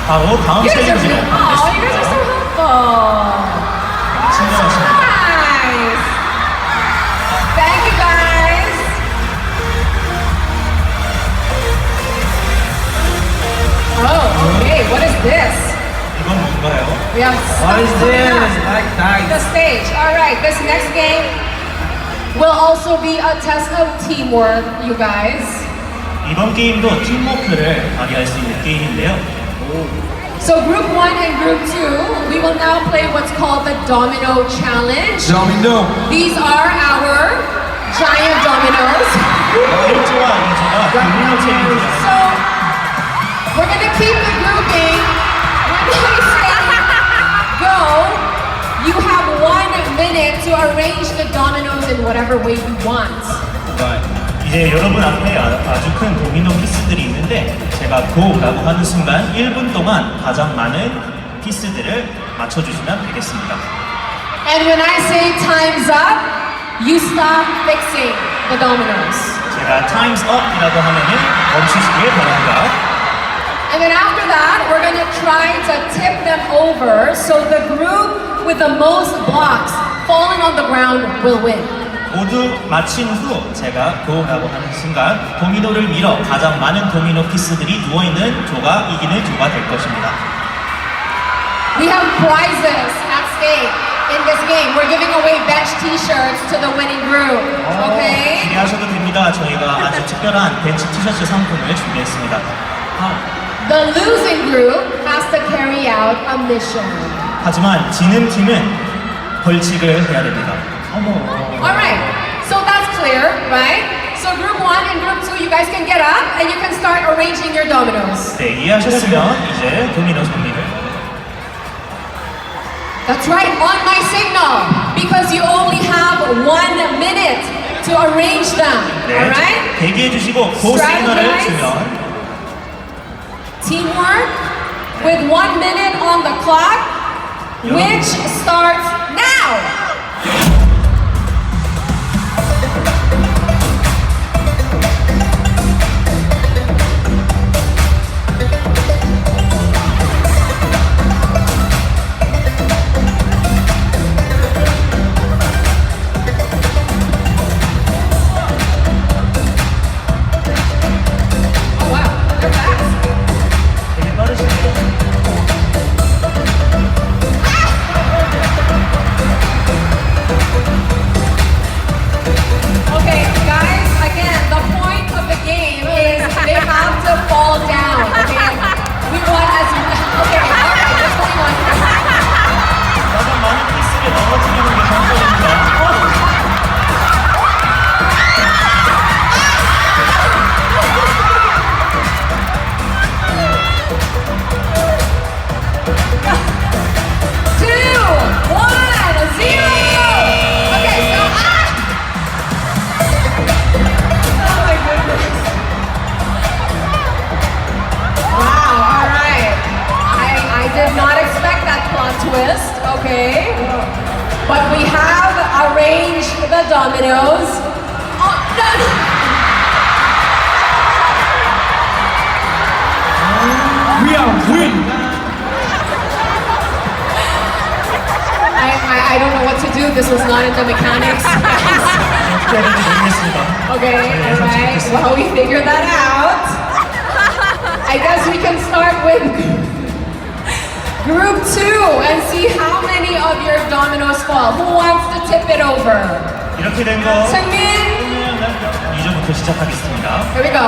바로 다음 You guys are 챌린지로 so, oh, you guys are so helpful. 친절하십니다. Nice. Thank you guys. Oh, okay. What is this? 이건 뭔가요? We have What is stuff coming this? up. Like The dice. stage. All right. This next game will also be a test of teamwork, you guys. 이번 게임도 팀워크를 발휘할 수 있는 게임인데요. So group 1 and group 2, we will now play what's called the Domino Challenge. Domino. These are our giant dominoes. 1조와 2조가 도미노 챌린지라는 So we're gonna keep the grouping. When we say go, you have 1 minute to arrange the dominoes in whatever way you want. 이제 여러분 앞에 아주 큰 도미노 피스들이 있는데 제가 고라고 하는 순간 1분 동안 가장 많은 피스들을 맞춰주시면 되겠습니다. And when I say time's up, you stop fixing the dominoes. 제가 Time's Up이라고 하면은 멈추시길 바랍니다. And then after that, we're gonna try to tip them over so the group with the most blocks falling on the ground will win. 모두 마친 후 제가 고라고 하는 순간 도미노를 밀어 가장 많은 도미노 피스들이 누워있는 조가 이기는 조가 될 것입니다. We have prizes at stake in this game. We're giving away bench t-shirts to the winning group. Okay? 기대하셔도 됩니다. 저희가 아주 특별한 벤치 티셔츠 상품을 준비했습니다. The losing group has to carry out a mission. 하지만 지는 팀은 벌칙을 해야 됩니다. Alright, so that's clear, right? So group 1 and group 2, you guys can get up and you can start arranging your dominoes. 네, 이해하셨으면 이제 도미노 정리를. That's right, on my signal, because you only have 1 minute to arrange them. 네, Alright? 대기해 주시고 고 시그널을 주면 Teamwork with 1 minute on the clock, which starts now. Oh wow, they're fast. 되게 빠르시네요. Okay, guys, again, the point of the game is they have to fall down, okay? We want as okay, alright, there's only one. 가장 많은 피스를 넘어뜨리는 게 성공입니다. Two, one, zero. Okay, so oh my goodness. Wow, alright. I did not expect that plot twist, okay? But we have arranged the dominoes. Oh, no. We are win. I don't know what to do. This was not in the mechanics. 어떻게 해야 될지 모르겠습니다. Okay, alright. Well, we figured that out. I guess we can start with group 2 and see how many of your dominoes fall. Who wants to tip it over? 이렇게 된 거 Seungmin, 2조부터 시작하겠습니다. here we go.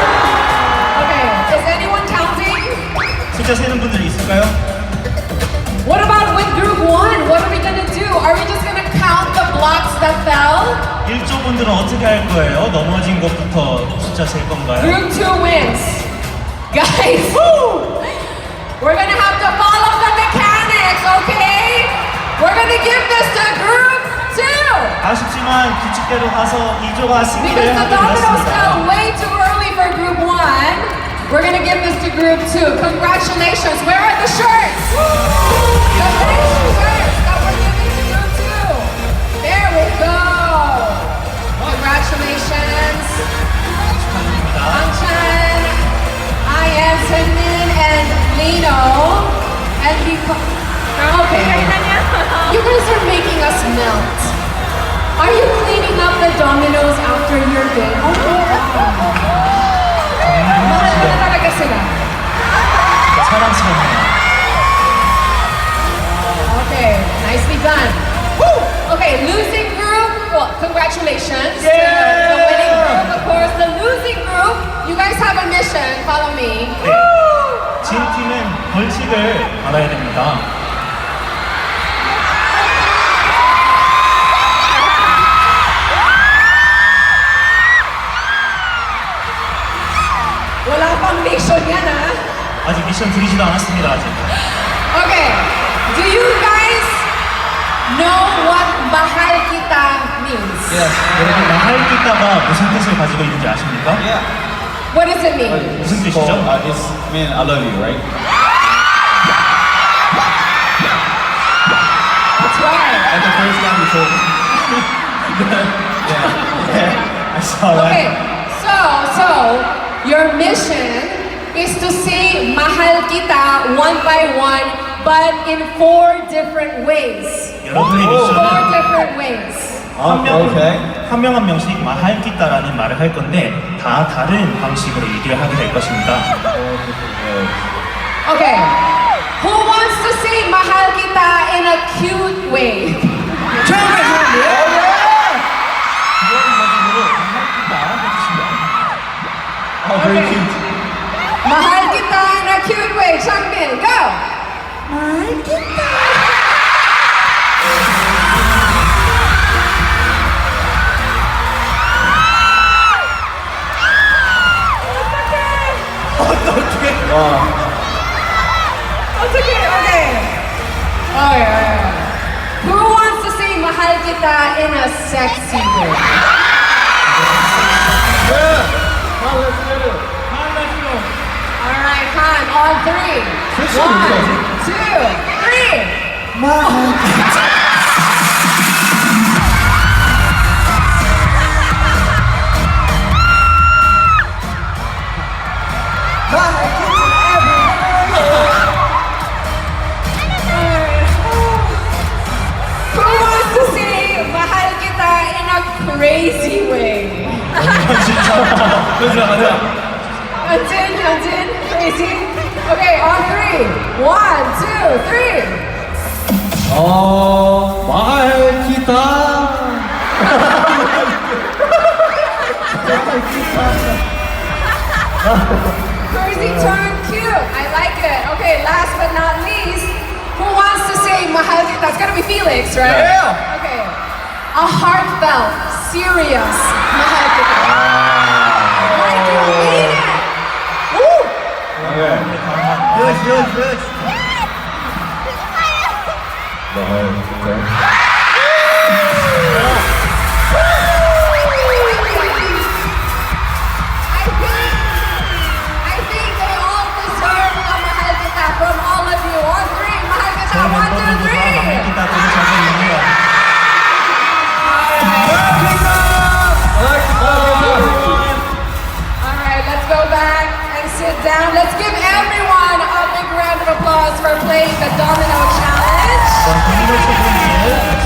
Okay, is anyone counting? 숫자 세는 분들 있을까요? What about with group 1? What are we gonna do? Are we just gonna count the blocks that fell? 1조 분들은 어떻게 할 거예요? 넘어진 것부터 숫자 셀 건가요? Group 2 wins. Guys, we're gonna have to follow the mechanics, okay? We're gonna give this to group 2. 아쉽지만 규칙대로 가서 2조가 Because 승리를 the 하게 dominoes 되었습니다. fell way too early for group 1. We're gonna give this to group 2. Congratulations. Where are the shirts? The shirts that we're giving to group 2. There we go. Okay. You guys are making us melt. Are you cleaning up the dominoes after your game? Oh my God. Mahal na talaga sila. 사랑스럽네요. Okay, nicely done. Woo! Okay, losing group. Well, congratulations to the winning group. Of course, the losing group. You guys have a mission. Follow me. 네. 진 팀은 벌칙을 받아야 됩니다. Wala pang mission yan, ha? 아직 미션 드리지도 않았습니다. 아직. Okay, do you guys know what mahal kita means? Yes. 여러분 마할기타가 무슨 뜻을 가지고 있는지 아십니까? Yeah. What does it mean? 무슨 뜻이죠? It's mean I love you, right? That's right. At the first time you told me. yeah. I saw that. Okay, so your mission is to say mahal kita one by one, but in 4 different ways. 여러분의 4 미션은 different ways. Okay. 한 명 한 명씩 마할기타라는 말을 할 건데 다 다른 방식으로 얘기를 하게 될 것입니다. Okay, who wants to say mahal kita in a cute way? Oh, very Okay. cute. Mahal kita in a cute way. Changbin, go! Mahal kita. Wow. It's okay, okay. Oh, yeah. Who wants to say mahal kita in a sexy way? Alright, Han, on 3. 1, 2, 3. Who wants to say mahal kita in a crazy way? Hyunjin, crazy. Okay, on 3. 1, 2, 3. mahal kita. Crazy turn cute. I like it. Okay, last but not least, who wants to say mahal kita? It's gonna be Felix, right? Yeah. Okay. A heartfelt, serious mahal kita. Like you mean it. Woo! Okay. good. mahal kita. I think they all deserve a mahal kita from all of you. On 3, mahal kita. 저희 1, 2, 멤버들도 다 3. 마할기타 되게 자주 있네요. Alright, let's go back and sit down. Let's give everyone a big round of applause for playing the Domino Challenge. 도미노 챌린지는